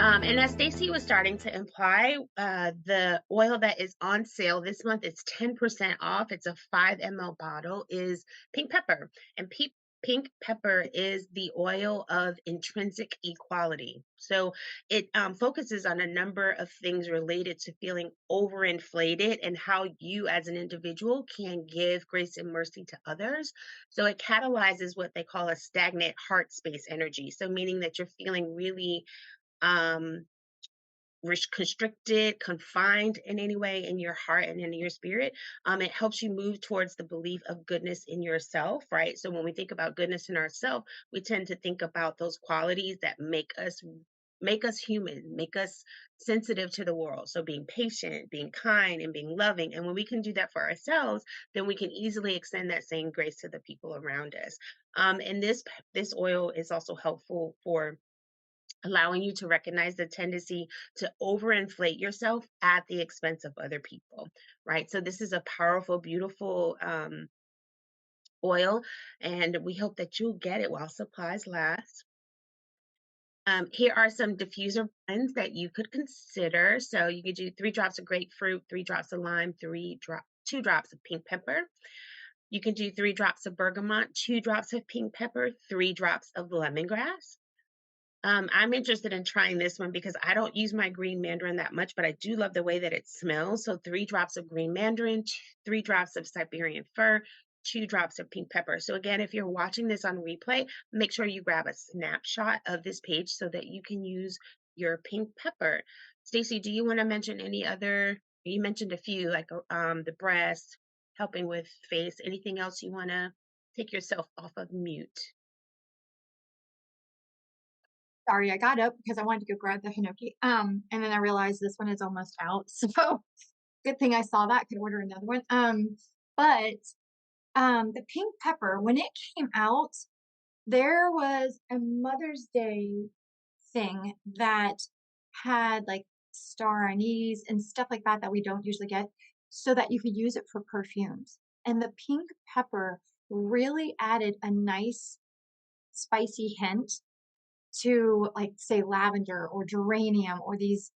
And as Stacy was starting to imply, the oil that is on sale this month, it's 10% off. It's a 5 ml bottle, is pink pepper. And pink pepper is the oil of intrinsic equality. So it focuses on a number of things related to feeling overinflated and how you as an individual can give grace and mercy to others. So it catalyzes what they call a stagnant heart space energy. So meaning that you're feeling really um constricted, confined in any way in your heart and in your spirit. It helps you move towards the belief of goodness in yourself, right? So when we think about goodness in ourselves, we tend to think about those qualities that make us human, make us sensitive to the world. So being patient, being kind, and being loving. And when we can do that for ourselves, then we can easily extend that same grace to the people around us. And this oil is also helpful for allowing you to recognize the tendency to overinflate yourself at the expense of other people, right? So this is a powerful, beautiful oil, and we hope that you'll get it while supplies last. Here are some diffuser blends that you could consider. So you could do 3 drops of grapefruit, 3 drops of lime, 2 drops of pink pepper. You can do 3 drops of bergamot, 2 drops of pink pepper, 3 drops of lemongrass. I'm interested in trying this one because I don't use my green mandarin that much, but I do love the way that it smells. So 3 drops of green mandarin, 3 drops of Siberian fir, 2 drops of pink pepper. So again, if you're watching this on replay, make sure you grab a snapshot of this page so that you can use your pink pepper. Stacy, do you want to mention any other? You mentioned a few, like the breast, helping with face. Anything else you want to take yourself off of mute? Sorry, I got up because I wanted to go grab the hinoki. And then I realized this one is almost out. So good thing I saw that, could order another one. But the pink pepper, when it came out, there was a Mother's Day thing that had like star anise and stuff like that that we don't usually get, so that you could use it for perfumes. And the pink pepper really added a nice spicy hint to, like, say lavender or geranium or these,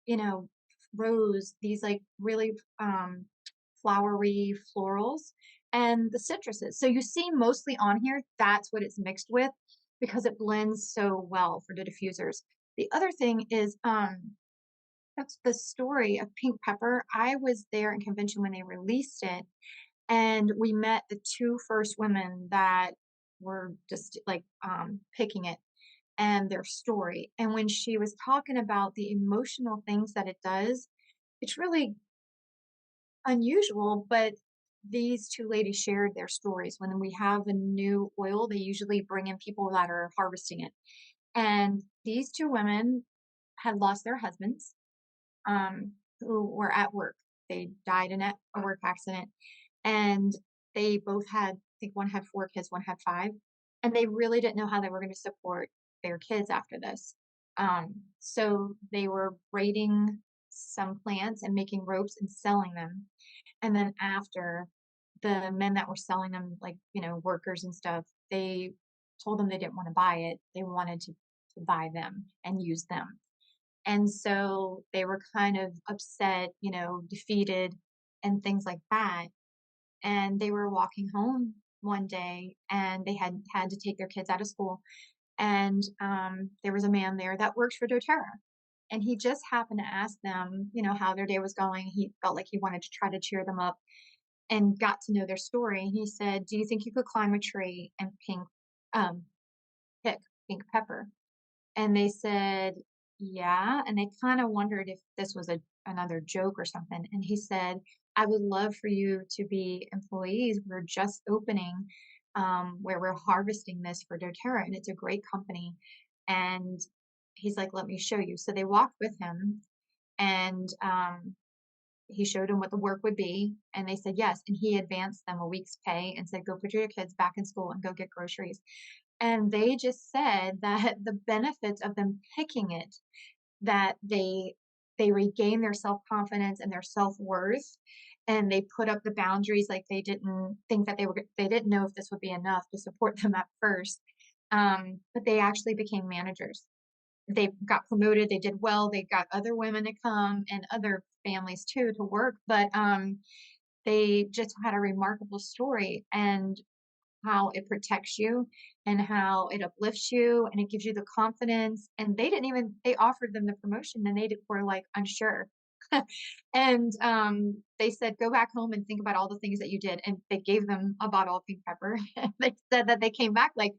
rose, these like really flowery florals and the citruses. So you see mostly on here, that's what it's mixed with because it blends so well for the diffusers. The other thing is that's the story of pink pepper. I was there in convention when they released it, and we met the two first women that were just like picking it and their story. And when she was talking about the emotional things that it does, it's really unusual, but these two ladies shared their stories. When we have a new oil, they usually bring in people that are harvesting it. And these two women had lost their husbands who were at work. They died in a work accident. And they both had, I think one had 4 kids, one had 5. And they really didn't know how they were going to support their kids after this. So they were braiding some plants and making ropes and selling them. And then after, the men that were selling them, like, workers and stuff, they told them they didn't want to buy it. They wanted to buy them and use them. And so they were kind of upset, defeated and things like that. And they were walking home one day and they had to take their kids out of school. And there was a man there that works for doTERRA. And he just happened to ask them, how their day was going. He felt like he wanted to try to cheer them up and got to know their story. And he said, "Do you think you could climb a tree and um, pick pink pepper?" And they said, "Yeah." And they kind of wondered if this was another joke or something. And he said, "I would love for you to be employees. We're just opening where we're harvesting this for doTERRA, and it's a great company." And he's like, "Let me show you." So they walked with him, and he showed them what the work would be. And they said yes. And he advanced them a week's pay and said, "Go put your kids back in school and go get groceries." And they just said that the benefits of them picking it, that they regain their self-confidence and their self-worth, and they put up the boundaries. Like, they didn't think that they didn't know if this would be enough to support them at first. But they actually became managers. they got promoted, they did well, they got other women to come and other families too to work, but, they just had a remarkable story and how it protects you and how it uplifts you and it gives you the confidence, and they offered them the promotion and were, like, unsure. And, they said, "Go back home and think about all the things that you did," and they gave them a bottle of pink pepper. They said that they came back, like,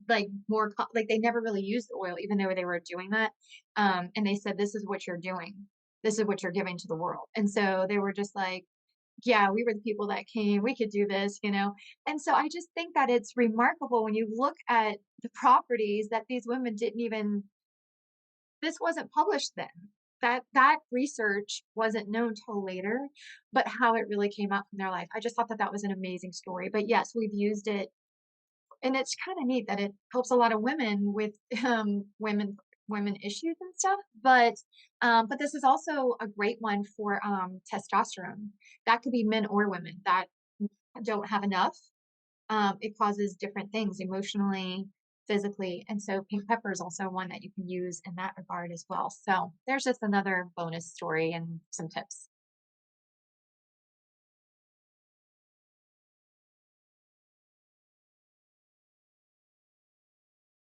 they never really used the oil even though they were doing that, and they said, "This is what you're doing. This is what you're giving to the world," and so they were just like, "Yeah, we were the people that came, we could do this," you know? And so I just think that it's remarkable when you look at the properties that these women didn't even this wasn't published then. That research wasn't known till later, but how it really came out from their life. I just thought that that was an amazing story, but yes, we've used it, and it's kinda neat that it helps a lot of women with, women issues and stuff, but this is also a great one for, testosterone. That could be men or women that don't have enough. It causes different things emotionally, physically, and so pink pepper is also one that you can use in that regard as well. So there's just another bonus story and some tips.